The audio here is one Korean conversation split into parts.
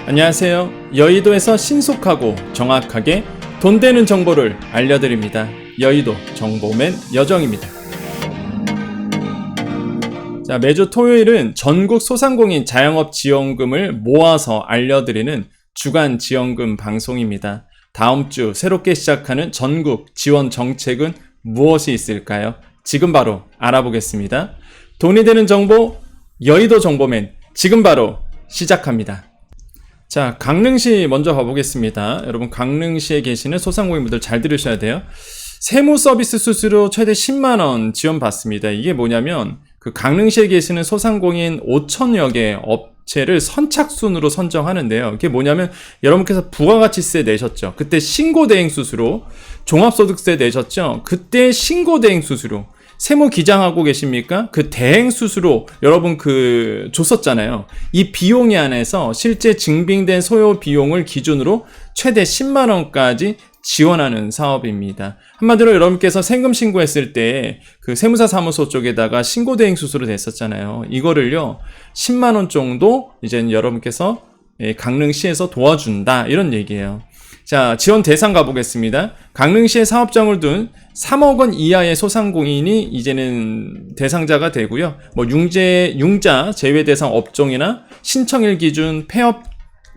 안녕하세요. 여의도에서 신속하고 정확하게 돈 되는 정보를 알려드립니다. 여의도 정보맨 여정입니다. 자, 매주 토요일은 전국 소상공인 자영업 지원금을 모아서 알려드리는 주간 지원금 방송입니다. 다음 주 새롭게 시작하는 전국 지원 정책은 무엇이 있을까요? 지금 바로 알아보겠습니다. 돈이 되는 정보, 여의도 정보맨 지금 바로 시작합니다. 자, 강릉시 먼저 가보겠습니다. 여러분, 강릉시에 계시는 소상공인분들 잘 들으셔야 돼요. 세무서비스 수수료 최대 10만원 지원받습니다. 이게 뭐냐면 그 강릉시에 계시는 소상공인 5천여 개 업체를 선착순으로 선정하는데요. 이게 뭐냐면 여러분께서 부가가치세 내셨죠. 그때 신고대행 수수료, 종합소득세 내셨죠. 그때 신고대행 수수료, 세무 기장하고 계십니까? 그 대행 수수료 여러분 줬었잖아요. 이 비용이 안에서 실제 증빙된 소요 비용을 기준으로 최대 10만 원까지 지원하는 사업입니다. 한마디로 여러분께서 세금 신고했을 때 그 세무사 사무소 쪽에다가 신고대행 수수료 냈었잖아요. 이거를요 10만 원 정도 이제 여러분께서 강릉시에서 도와준다 이런 얘기예요. 자, 지원 대상 가보겠습니다. 강릉시에 사업장을 둔 3억 원 이하의 소상공인이 이제는 대상자가 되고요. 융자 제외 대상 업종이나 신청일 기준 폐업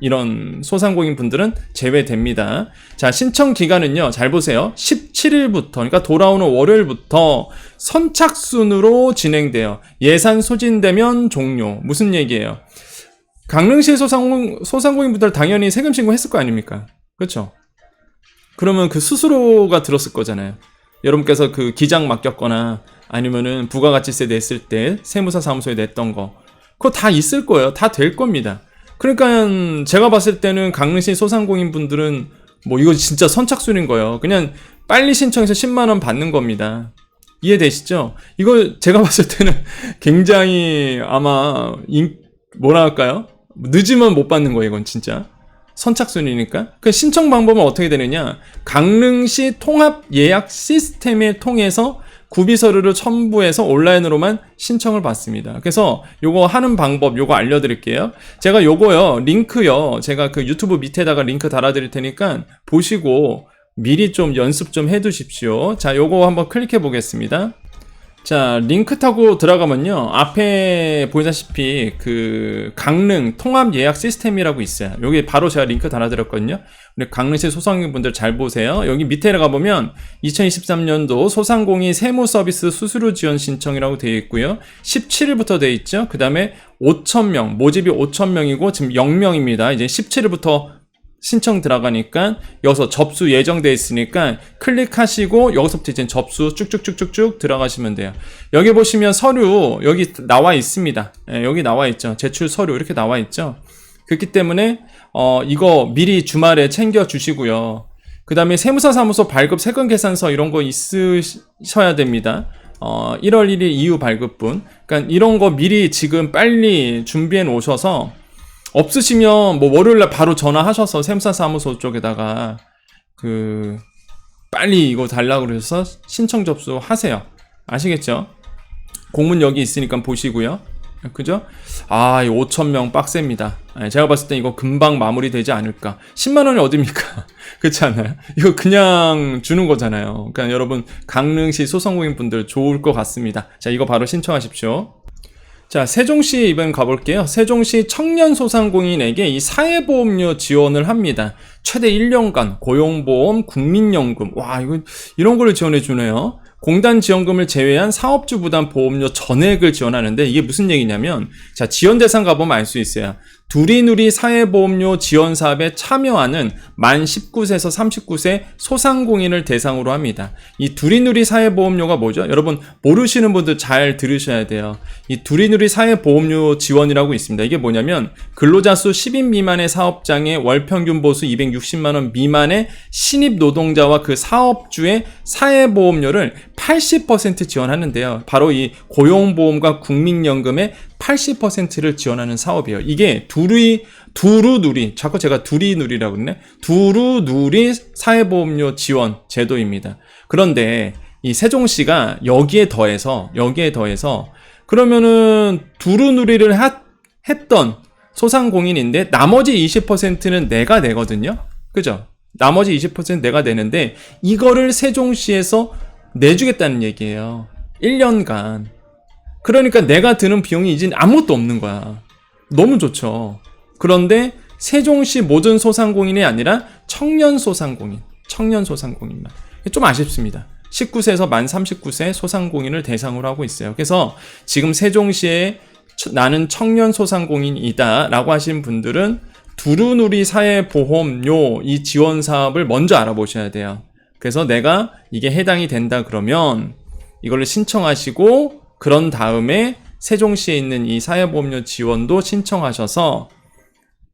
이런 소상공인 분들은 제외됩니다. 자, 신청 기간은요, 잘 보세요. 17일부터, 그러니까 돌아오는 월요일부터 선착순으로 진행돼요. 예산 소진되면 종료. 무슨 얘기예요? 강릉시의 소상공인 분들 당연히 세금 신고했을 거 아닙니까? 그렇죠? 그러면 그 수수료가 들었을 거잖아요. 여러분께서 그 기장 맡겼거나 아니면은 부가가치세 냈을 때 세무사 사무소에 냈던 거 그거 다 있을 거예요. 다 될 겁니다. 그러니까 제가 봤을 때는 강릉시 소상공인 분들은 이거 진짜 선착순인 거예요. 그냥 빨리 신청해서 10만 원 받는 겁니다. 이해되시죠? 이거 제가 봤을 때는 굉장히 아마 뭐라 할까요? 늦으면 못 받는 거예요. 이건 진짜. 선착순이니까. 그 신청 방법은 어떻게 되느냐? 강릉시 통합 예약 시스템을 통해서 구비서류를 첨부해서 온라인으로만 신청을 받습니다. 그래서 요거 하는 방법 요거 알려드릴게요. 제가 요거요 링크요 제가 그 유튜브 밑에다가 링크 달아드릴 테니까 보시고 미리 좀 연습 좀 해두십시오. 자, 요거 한번 클릭해 보겠습니다. 자, 링크 타고 들어가면요 앞에 보이다시피 그 강릉 통합 예약 시스템이라고 있어요. 여기 바로 제가 링크 달아드렸거든요. 우리 강릉시 소상공인분들 잘 보세요. 여기 밑에 가보면 2023년도 소상공인 세무서비스 수수료 지원 신청이라고 되어 있고요. 17일부터 되어 있죠. 그 다음에 5,000명, 모집이 5,000명이고 지금 0명입니다. 이제 17일부터 신청 들어가니까 여기서 접수 예정되어 있으니까 클릭하시고 여기서부터 이제 접수 쭉쭉쭉쭉쭉 들어가시면 돼요. 여기 보시면 서류 여기 나와 있습니다. 여기 나와 있죠. 제출 서류 이렇게 나와 있죠. 그렇기 때문에 이거 미리 주말에 챙겨 주시고요. 그 다음에 세무사 사무소 발급 세금 계산서 이런 거 있으셔야 됩니다. 1월 1일 이후 발급분. 그러니까 이런 거 미리 지금 빨리 준비해 놓으셔서 없으시면 월요일날 바로 전화하셔서 세무사 사무소 쪽에다가 빨리 이거 달라고 그러셔서 신청 접수하세요. 아시겠죠? 공문 여기 있으니까 보시고요. 그죠? 아, 이 5,000명 빡셉니다. 제가 봤을 때 이거 금방 마무리되지 않을까. 10만 원이 어딥니까? 그렇지 않아요? 이거 그냥 주는 거잖아요. 그러니까 여러분 강릉시 소상공인 분들 좋을 것 같습니다. 자, 이거 바로 신청하십시오. 자, 세종시 이번 가볼게요. 세종시 청년 소상공인에게 이 사회보험료 지원을 합니다. 최대 1년간 고용보험, 국민연금. 와, 이런 거를 지원해 주네요. 공단 지원금을 제외한 사업주 부담 보험료 전액을 지원하는데 이게 무슨 얘기냐면, 자, 지원 대상 가보면 알 수 있어요. 두리누리 사회보험료 지원 사업에 참여하는 만 19세에서 39세 소상공인을 대상으로 합니다. 이 두리누리 사회보험료가 뭐죠? 여러분 모르시는 분들 잘 들으셔야 돼요. 이 두리누리 사회보험료 지원이라고 있습니다. 이게 뭐냐면 근로자 수 10인 미만의 사업장의 월평균 보수 260만 원 미만의 신입 노동자와 그 사업주의 사회보험료를 80% 지원하는데요. 바로 이 고용보험과 국민연금의 80%를 지원하는 사업이에요. 이게 두루누리, 자꾸 제가 두리누리라고 그러네. 두루누리 사회보험료 지원 제도입니다. 그런데 이 세종시가 여기에 더해서 그러면은 두루누리를 했던 소상공인인데 나머지 20%는 내가 내거든요. 그죠? 나머지 20% 내가 내는데 이거를 세종시에서 내주겠다는 얘기예요. 1년간. 그러니까 내가 드는 비용이 이제 아무것도 없는 거야. 너무 좋죠. 그런데 세종시 모든 소상공인이 아니라 청년 소상공인만. 좀 아쉽습니다. 19세에서 만 39세 소상공인을 대상으로 하고 있어요. 그래서 지금 세종시에 나는 청년 소상공인이다 라고 하신 분들은 두루누리 사회보험료 이 지원 사업을 먼저 알아보셔야 돼요. 그래서 내가 이게 해당이 된다 그러면 이걸 신청하시고 그런 다음에 세종시에 있는 이 사회보험료 지원도 신청하셔서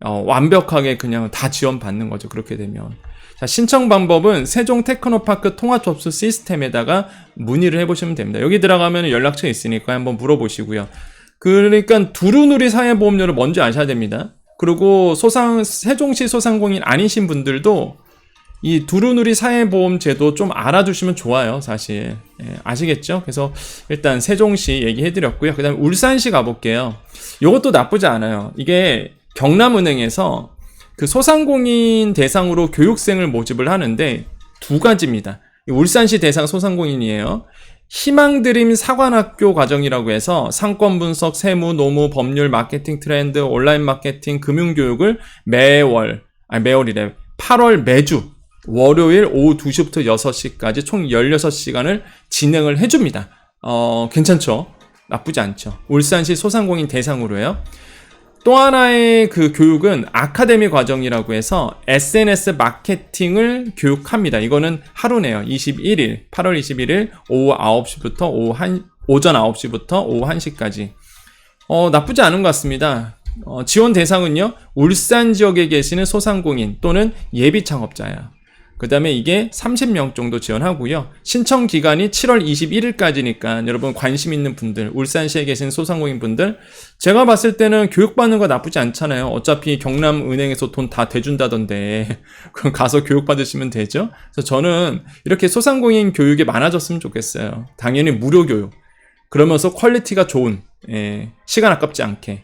완벽하게 그냥 다 지원받는 거죠. 그렇게 되면. 자, 신청 방법은 세종 테크노파크 통합 접수 시스템에다가 문의를 해보시면 됩니다. 여기 들어가면 연락처 있으니까 한번 물어보시고요. 그러니까 두루누리 사회보험료를 먼저 아셔야 됩니다. 그리고 세종시 소상공인 아니신 분들도 이 두루누리 사회보험 제도 좀 알아두시면 좋아요, 사실. 예, 아시겠죠? 그래서 일단 세종시 얘기해드렸고요. 그 다음에 울산시 가볼게요. 이것도 나쁘지 않아요. 이게 경남은행에서 그 소상공인 대상으로 교육생을 모집을 하는데 두 가지입니다. 울산시 대상 소상공인이에요. 희망드림 사관학교 과정이라고 해서 상권 분석, 세무, 노무, 법률, 마케팅 트렌드, 온라인 마케팅, 금융교육을 매월이래. 8월 매주 월요일 오후 2시부터 6시까지 총 16시간을 진행을 해줍니다. 괜찮죠? 나쁘지 않죠. 울산시 소상공인 대상으로요. 또 하나의 그 교육은 아카데미 과정이라고 해서 SNS 마케팅을 교육합니다. 이거는 하루네요. 8월 21일 오후 9시부터 오전 9시부터 오후 1시까지. 나쁘지 않은 것 같습니다. 지원 대상은요, 울산 지역에 계시는 소상공인 또는 예비 창업자야. 그 다음에 이게 30명 정도 지원하고요. 신청 기간이 7월 21일까지니까 여러분 관심 있는 분들, 울산시에 계신 소상공인 분들, 제가 봤을 때는 교육받는 거 나쁘지 않잖아요. 어차피 경남은행에서 돈 다 대준다던데 그럼 가서 교육받으시면 되죠. 그래서 저는 이렇게 소상공인 교육이 많아졌으면 좋겠어요. 당연히 무료 교육. 그러면서 퀄리티가 좋은, 시간 아깝지 않게.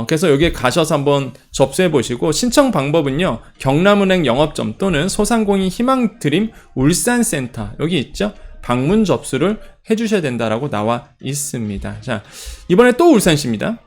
그래서 여기에 가셔서 한번 접수해 보시고, 신청 방법은요, 경남은행 영업점 또는 소상공인 희망드림 울산센터, 여기 있죠? 방문 접수를 해주셔야 된다라고 나와 있습니다. 자, 이번에 또 울산시입니다.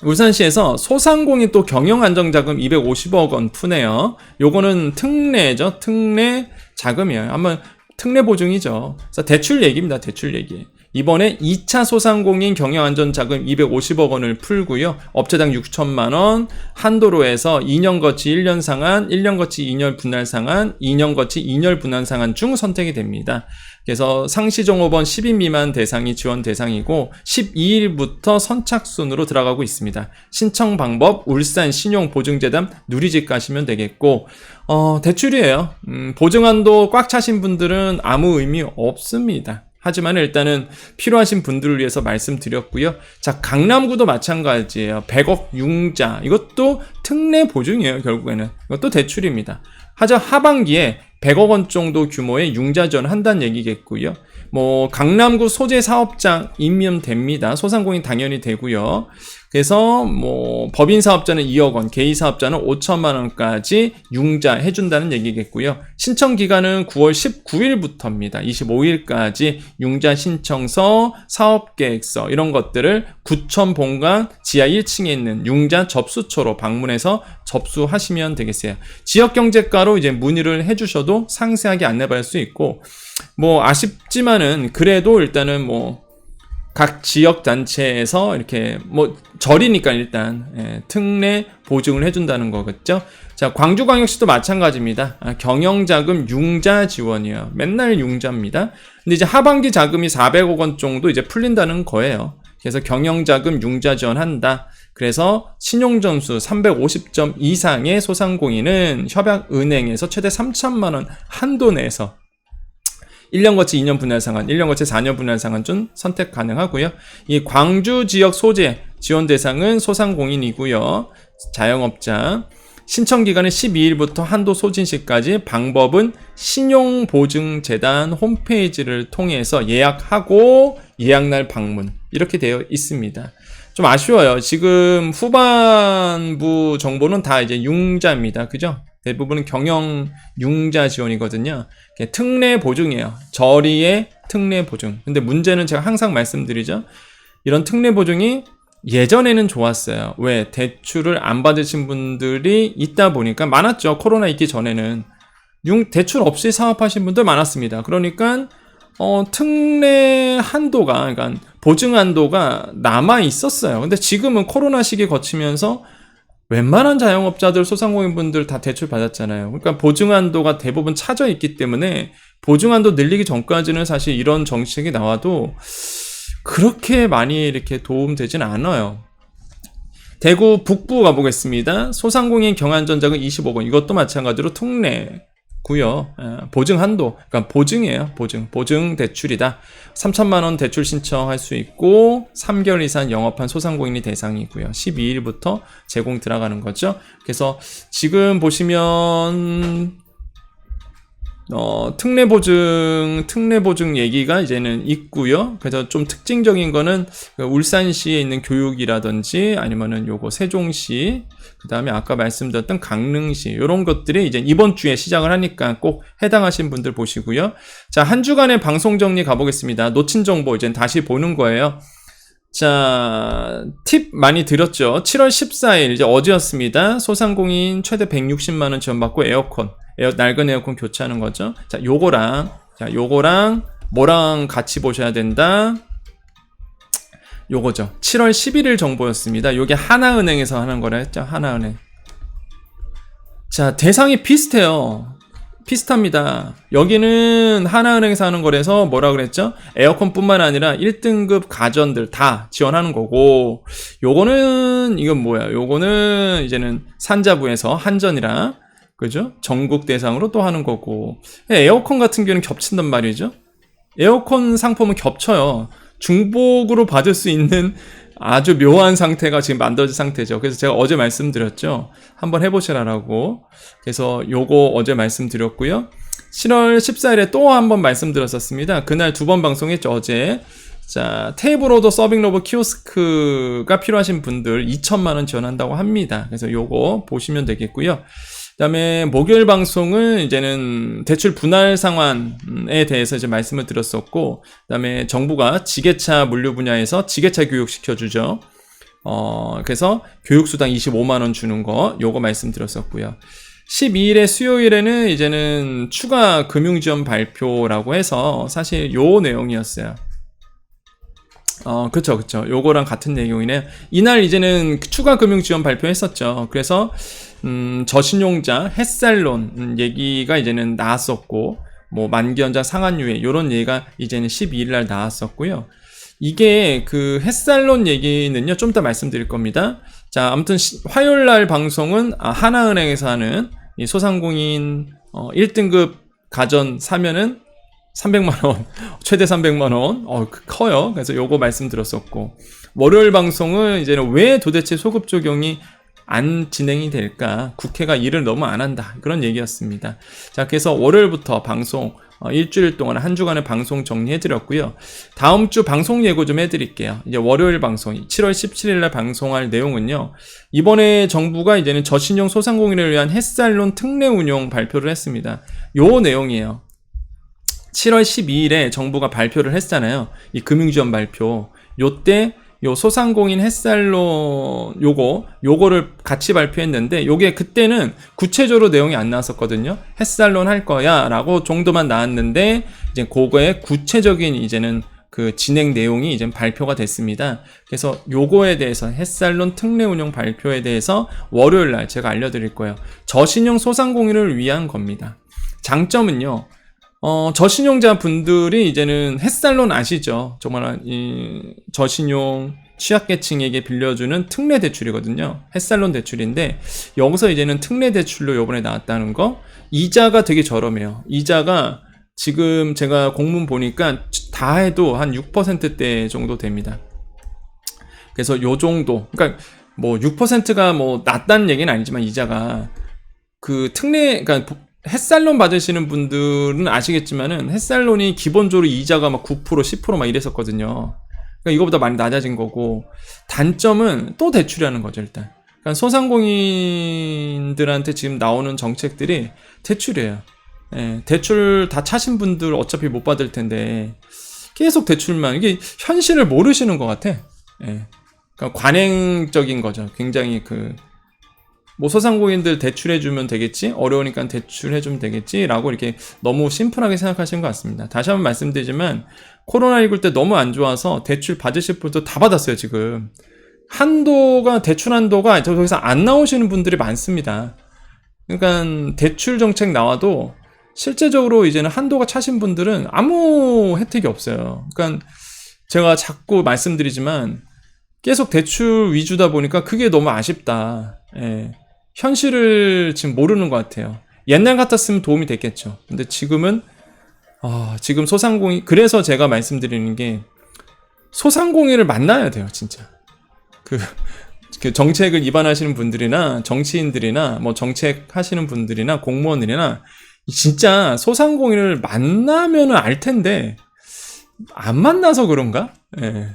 울산시에서 소상공인 또 경영안정자금 250억 원 푸네요. 요거는 특례죠. 특례 자금이에요. 한번 특례 보증이죠. 그래서 대출 얘기입니다. 대출 얘기. 이번에 2차 소상공인 경영안전자금 250억 원을 풀고요. 업체당 6천만 원, 한도로에서 2년 거치 1년 상한, 1년 거치 2년 분할 상한, 2년 거치 2년 분할 상한 중 선택이 됩니다. 그래서 상시종업원 10인 미만 대상이 지원 대상이고 12일부터 선착순으로 들어가고 있습니다. 신청 방법 울산 신용보증재단 누리집 가시면 되겠고, 대출이에요. 보증한도 꽉 차신 분들은 아무 의미 없습니다. 하지만 일단은 필요하신 분들을 위해서 말씀드렸고요. 자, 강남구도 마찬가지예요. 100억 융자. 이것도 특례 보증이에요, 결국에는. 이것도 대출입니다. 하지만 하반기에 100억 원 정도 규모의 융자 지원을 한다는 얘기겠고요. 강남구 소재 사업장이면 됩니다. 소상공인 당연히 되고요. 그래서 법인 사업자는 2억 원, 개인 사업자는 5천만 원까지 융자 해준다는 얘기겠고요. 신청 기간은 9월 19일부터입니다. 25일까지 융자 신청서, 사업계획서 이런 것들을 구청 본관 지하 1층에 있는 융자 접수처로 방문해서 접수하시면 되겠어요. 지역경제과로 이제 문의를 해주셔도 상세하게 안내받을 수 있고, 아쉽지만은 그래도 일단은 각 지역 단체에서 이렇게 절이니까 일단 특례 보증을 해준다는 거겠죠. 자, 광주광역시도 마찬가지입니다. 경영자금 융자 지원이에요. 맨날 융자입니다. 근데 이제 하반기 자금이 400억 원 정도 이제 풀린다는 거예요. 그래서 경영자금 융자 지원한다. 그래서 신용점수 350점 이상의 소상공인은 협약은행에서 최대 3천만 원 한도 내에서 1년 거치 2년 분할 상환, 1년 거치 4년 분할 상환 중 선택 가능하고요. 이 광주 지역 소재 지원 대상은 소상공인이고요. 자영업자. 신청 기간은 12일부터 한도 소진 시까지. 방법은 신용보증재단 홈페이지를 통해서 예약하고 예약날 방문 이렇게 되어 있습니다. 좀 아쉬워요. 지금 후반부 정보는 다 이제 융자입니다. 그죠? 대부분은 경영 융자 지원이거든요. 특례 보증이에요. 저리의 특례 보증. 근데 문제는 제가 항상 말씀드리죠. 이런 특례 보증이 예전에는 좋았어요. 왜? 대출을 안 받으신 분들이 있다 보니까 많았죠. 코로나 있기 전에는. 대출 없이 사업하신 분들 많았습니다. 그러니까 특례 한도가, 그러니까 보증 한도가 남아 있었어요. 근데 지금은 코로나 시기 거치면서 웬만한 자영업자들, 소상공인분들 다 대출 받았잖아요. 그러니까 보증 한도가 대부분 차져 있기 때문에 보증 한도 늘리기 전까지는 사실 이런 정책이 나와도 그렇게 많이 이렇게 도움되진 않아요. 대구 북부 가보겠습니다. 소상공인 경환전자금 25억 원. 이것도 마찬가지로 특례고요. 보증 한도, 그러니까 보증이에요. 보증 대출이다. 3천만 원 대출 신청할 수 있고 3개월 이상 영업한 소상공인이 대상이고요. 12일부터 제공 들어가는 거죠. 그래서 지금 보시면 특례 보증 얘기가 이제는 있고요. 그래서 좀 특징적인 거는 울산시에 있는 교육이라든지 아니면은 요거 세종시, 그 다음에 아까 말씀드렸던 강릉시, 요런 것들이 이제 이번 주에 시작을 하니까 꼭 해당하신 분들 보시고요. 자, 한 주간의 방송 정리 가보겠습니다. 놓친 정보 이제 다시 보는 거예요. 자, 팁 많이 드렸죠. 7월 14일 이제 어제였습니다. 소상공인 최대 160만원 지원받고 낡은 에어컨 교체하는 거죠. 자, 요거랑 뭐랑 같이 보셔야 된다. 요거죠. 7월 11일 정보였습니다. 요게 하나은행에서 하는 거라 했죠. 하나은행. 자, 대상이 비슷합니다. 여기는 하나은행에서 하는 거라서 뭐라 그랬죠? 에어컨뿐만 아니라 1등급 가전들 다 지원하는 거고, 요거는 이건 뭐야? 요거는 이제는 산자부에서 한전이랑, 그죠? 전국 대상으로 또 하는 거고, 에어컨 같은 경우는 겹친단 말이죠. 에어컨 상품은 겹쳐요. 중복으로 받을 수 있는 아주 묘한 상태가 지금 만들어진 상태죠. 그래서 제가 어제 말씀드렸죠. 한번 해보시라고. 그래서 요거 어제 말씀드렸고요. 7월 14일에 또 한번 말씀드렸었습니다. 그날 2번 방송했죠, 어제. 자, 테이블 오더 서빙 로봇 키오스크가 필요하신 분들 2천만원 지원한다고 합니다. 그래서 요거 보시면 되겠고요. 그 다음에 목요일 방송은 이제는 대출 분할 상환에 대해서 이제 말씀을 드렸었고, 그 다음에 정부가 지게차 물류 분야에서 지게차 교육 시켜주죠. 그래서 교육수당 25만원 주는 거, 요거 말씀드렸었고요. 12일에 수요일에는 이제는 추가 금융지원 발표라고 해서 사실 요 내용이었어요. 그쵸. 요거랑 같은 내용이네요. 이날 이제는 추가 금융지원 발표했었죠. 그래서 저신용자, 햇살론 얘기가 이제는 나왔었고, 뭐 만기연장 상한유예 요런 얘기가 이제는 12일 날 나왔었고요. 이게 그 햇살론 얘기는요, 좀 이따 말씀드릴 겁니다. 자, 아무튼 화요일 날 방송은 하나은행에서 하는 이 소상공인 1등급 가전 사면은 300만원, 최대 300만원, 커요. 그래서 요거 말씀드렸었고, 월요일 방송은 이제는 왜 도대체 소급 적용이 안 진행이 될까? 국회가 일을 너무 안 한다. 그런 얘기였습니다. 자, 그래서 월요일부터 방송, 일주일 동안 한 주간의 방송 정리해드렸고요. 다음 주 방송 예고 좀 해드릴게요. 이제 월요일 방송, 7월 17일날 방송할 내용은요. 이번에 정부가 이제는 저신용 소상공인을 위한 햇살론 특례 운용 발표를 했습니다. 요 내용이에요. 7월 12일에 정부가 발표를 했잖아요. 이 금융지원 발표. 요때 요 소상공인 햇살론 요거를 같이 발표했는데, 요게 그때는 구체적으로 내용이 안 나왔었거든요. 햇살론 할 거야 라고 정도만 나왔는데, 이제 그거의 구체적인 이제는 그 진행 내용이 이제 발표가 됐습니다. 그래서 요거에 대해서 햇살론 특례 운용 발표에 대해서 월요일 날 제가 알려드릴 거예요. 저신용 소상공인을 위한 겁니다. 장점은요, 저신용자 분들이 이제는 햇살론 아시죠? 정말 이 저신용 취약계층에게 빌려주는 특례 대출이거든요. 햇살론 대출인데, 여기서 이제는 특례 대출로 요번에 나왔다는 거. 이자가 되게 저렴해요. 이자가 지금 제가 공문 보니까 다 해도 한 6%대 정도 됩니다. 그래서 요 정도, 그러니까 뭐 6%가 뭐 낮다는 얘기는 아니지만, 이자가 그 그러니까 햇살론 받으시는 분들은 아시겠지만은 햇살론이 기본적으로 이자가 막 9%, 10% 막 이랬었거든요. 그러니까 이거보다 많이 낮아진 거고, 단점은 또 대출이라는 거죠, 일단. 그러니까 소상공인들한테 지금 나오는 정책들이 대출이에요. 예, 대출 다 차신 분들 어차피 못 받을 텐데 계속 대출만, 이게 현실을 모르시는 것 같아. 예, 그러니까 관행적인 거죠. 굉장히 뭐 소상공인들 대출해주면 되겠지? 어려우니까 대출해주면 되겠지? 라고 이렇게 너무 심플하게 생각하시는 것 같습니다. 다시 한번 말씀드리지만 코로나19 때 너무 안 좋아서 대출 받으실 분도 다 받았어요, 지금. 대출 한도가 저기서 안 나오시는 분들이 많습니다. 그러니까 대출 정책 나와도 실제적으로 이제는 한도가 차신 분들은 아무 혜택이 없어요. 그러니까 제가 자꾸 말씀드리지만 계속 대출 위주다 보니까 그게 너무 아쉽다. 예. 현실을 지금 모르는 것 같아요. 옛날 같았으면 도움이 됐겠죠. 근데 지금은 지금 소상공인, 그래서 제가 말씀드리는 게 소상공인을 만나야 돼요, 진짜. 그 정책을 입안하시는 분들이나 정치인들이나 뭐 정책 하시는 분들이나 공무원들이나 진짜 소상공인을 만나면은 알 텐데 안 만나서 그런가? 예.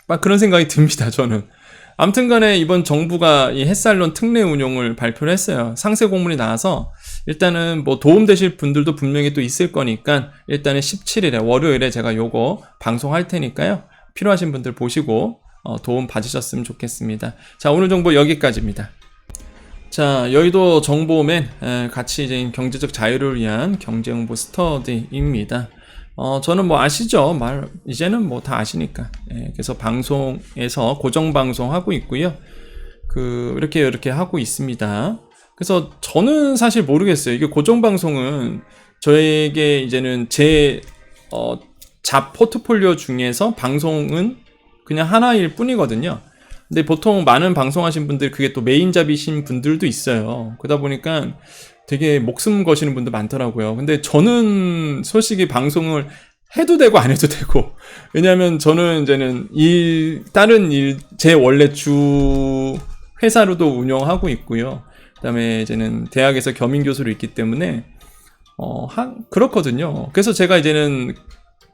막 그런 생각이 듭니다, 저는. 아무튼 간에 이번 정부가 이 햇살론 특례 운용을 발표를 했어요. 상세 공문이 나와서 일단은 뭐 도움되실 분들도 분명히 또 있을 거니까 일단은 17일에 월요일에 제가 요거 방송할 테니까요. 필요하신 분들 보시고 도움 받으셨으면 좋겠습니다. 자, 오늘 정보 여기까지입니다. 자, 여의도 정보맨 같이 이제 경제적 자유를 위한 경제정보 스터디입니다. 저는 뭐 아시죠? 이제는 뭐 다 아시니까. 그래서 방송에서 고정방송 하고 있고요. 이렇게 하고 있습니다. 그래서 저는 사실 모르겠어요. 이게 고정방송은 저에게 이제는 잡 포트폴리오 중에서 방송은 그냥 하나일 뿐이거든요. 근데 보통 많은 방송하신 분들 그게 또 메인 잡이신 분들도 있어요. 그러다 보니까 되게 목숨 거시는 분도 많더라고요. 근데 저는 솔직히 방송을 해도 되고 안 해도 되고, 왜냐하면 저는 이제는 다른 제 원래 주 회사로도 운영하고 있고요. 그다음에 이제는 대학에서 겸임 교수로 있기 때문에 그렇거든요. 그래서 제가 이제는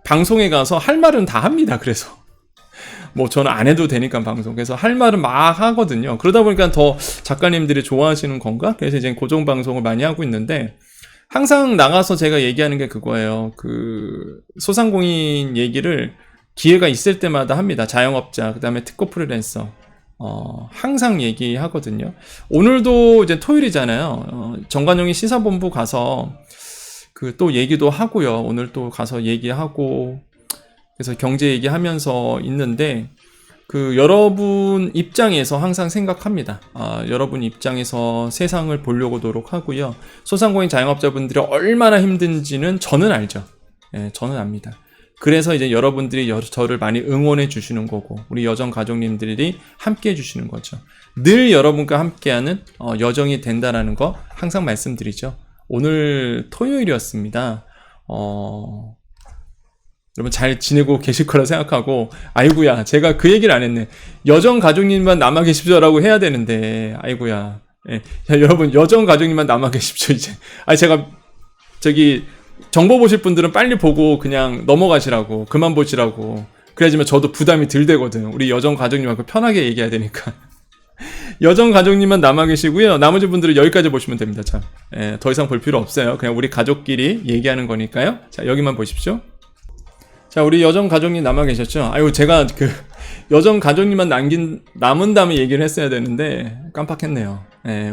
방송에 가서 할 말은 다 합니다. 그래서 뭐 저는 안 해도 되니까 방송. 그래서 할 말은 막 하거든요. 그러다 보니까 더 작가님들이 좋아하시는 건가? 그래서 이제 고정 방송을 많이 하고 있는데, 항상 나가서 제가 얘기하는 게 그거예요. 소상공인 얘기를 기회가 있을 때마다 합니다. 자영업자, 그 다음에 특허 프리랜서. 항상 얘기하거든요. 오늘도 이제 토요일이잖아요. 정관용이 시사본부 가서 또 얘기도 하고요. 오늘 또 가서 얘기하고, 그래서 경제 얘기하면서 있는데, 여러분 입장에서 항상 생각합니다. 여러분 입장에서 세상을 보려고 노력하고요. 소상공인 자영업자분들이 얼마나 힘든지는 저는 알죠. 저는 압니다. 그래서 이제 여러분들이 저를 많이 응원해 주시는 거고, 우리 여정 가족님들이 함께 해 주시는 거죠. 늘 여러분과 함께하는 여정이 된다라는 거 항상 말씀드리죠. 오늘 토요일이었습니다. 여러분 잘 지내고 계실 거라 생각하고, 아이고야, 제가 그 얘기를 안 했네. 여정 가족님만 남아 계십시오라고 해야 되는데, 아이고야. 자, 여러분, 여정 가족님만 남아 계십시오, 이제. 제가, 정보 보실 분들은 빨리 보고 그냥 넘어가시라고, 그만 보시라고. 그래야지만 저도 부담이 덜 되거든. 우리 여정 가족님하고 편하게 얘기해야 되니까. 여정 가족님만 남아 계시고요. 나머지 분들은 여기까지 보시면 됩니다, 참. 더 이상 볼 필요 없어요. 그냥 우리 가족끼리 얘기하는 거니까요. 자, 여기만 보십시오. 자, 우리 여정 가족님 남아 계셨죠? 제가 여정 가족님만 남은 다음에 얘기를 했어야 되는데 깜빡했네요.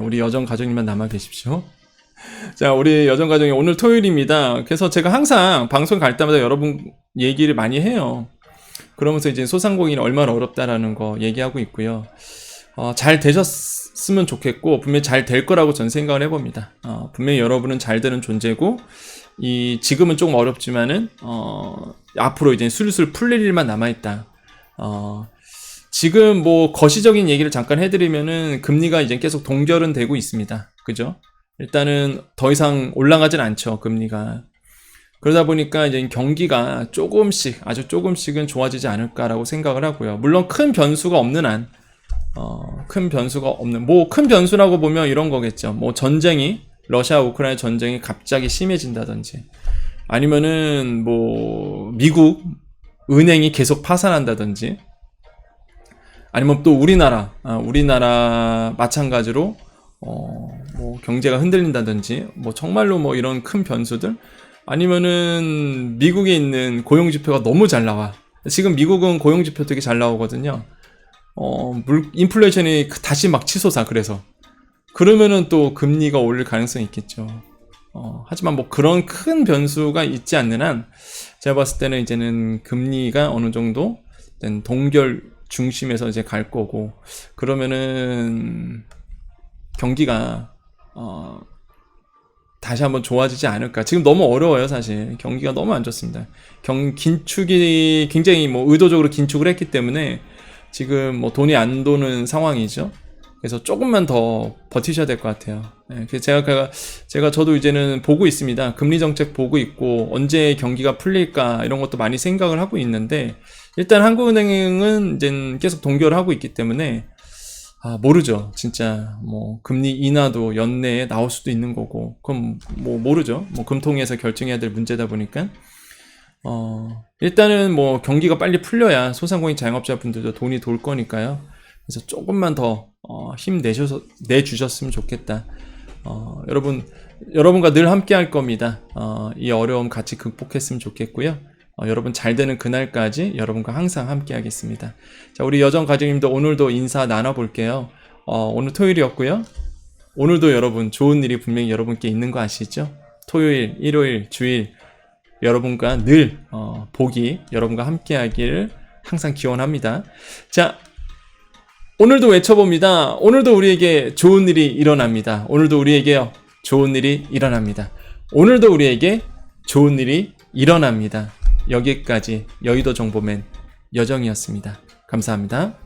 우리 여정 가족님만 남아 계십시오. 자, 우리 여정 가족님 오늘 토요일입니다. 그래서 제가 항상 방송 갈 때마다 여러분 얘기를 많이 해요. 그러면서 이제 소상공인이 얼마나 어렵다라는 거 얘기하고 있고요. 잘 되셨으면 좋겠고, 분명히 잘 될 거라고 전 생각을 해봅니다. 분명히 여러분은 잘 되는 존재고, 지금은 조금 어렵지만은, 앞으로 이제 술술 풀릴 일만 남아있다. 지금 뭐 거시적인 얘기를 잠깐 해드리면은 금리가 이제 계속 동결은 되고 있습니다. 그죠? 일단은 더 이상 올라가진 않죠, 금리가. 그러다 보니까 이제 경기가 아주 조금씩은 좋아지지 않을까라고 생각을 하고요. 물론 큰 변수가 없는 한, 큰 변수라고 보면 이런 거겠죠. 뭐 러시아 우크라이나 전쟁이 갑자기 심해진다든지, 아니면은 뭐 미국 은행이 계속 파산한다든지, 아니면 또 우리나라 마찬가지로 뭐 경제가 흔들린다든지, 뭐 정말로 뭐 이런 큰 변수들, 아니면은 미국에 있는 고용지표가 너무 잘 나와. 지금 미국은 고용지표 되게 잘 나오거든요. 인플레이션이 다시 막 치솟아. 그래서 그러면은 또 금리가 오를 가능성이 있겠죠. 하지만 뭐 그런 큰 변수가 있지 않는 한 제가 봤을 때는 이제는 금리가 어느 정도 동결 중심에서 이제 갈 거고, 그러면은 경기가 다시 한번 좋아지지 않을까. 지금 너무 어려워요, 사실. 경기가 너무 안 좋습니다. 긴축이 굉장히 뭐 의도적으로 긴축을 했기 때문에 지금 뭐 돈이 안 도는 상황이죠. 그래서 조금만 더 버티셔야 될 것 같아요. 네, 제가 저도 이제는 보고 있습니다. 금리 정책 보고 있고, 언제 경기가 풀릴까 이런 것도 많이 생각을 하고 있는데, 일단 한국은행은 이제 계속 동결을 하고 있기 때문에 모르죠. 진짜 뭐 금리 인하도 연내에 나올 수도 있는 거고, 그럼 뭐 모르죠. 뭐 금통위에서 결정해야 될 문제다 보니까 일단은 뭐 경기가 빨리 풀려야 소상공인 자영업자분들도 돈이 돌 거니까요. 그래서 조금만 더 힘 내주셨으면 좋겠다. 여러분과 늘 함께 할 겁니다. 이 어려움 같이 극복했으면 좋겠고요. 여러분 잘 되는 그날까지 여러분과 항상 함께 하겠습니다. 자, 우리 여정가족님도 오늘도 인사 나눠볼게요. 오늘 토요일이었고요. 오늘도 여러분 좋은 일이 분명히 여러분께 있는 거 아시죠? 토요일, 일요일, 주일 여러분과 늘 복이 여러분과 함께 하기를 항상 기원합니다. 자, 오늘도 외쳐봅니다. 오늘도 우리에게 좋은 일이 일어납니다. 오늘도 우리에게 좋은 일이 일어납니다. 오늘도 우리에게 좋은 일이 일어납니다. 여기까지 여의도 정보맨 여정이었습니다. 감사합니다.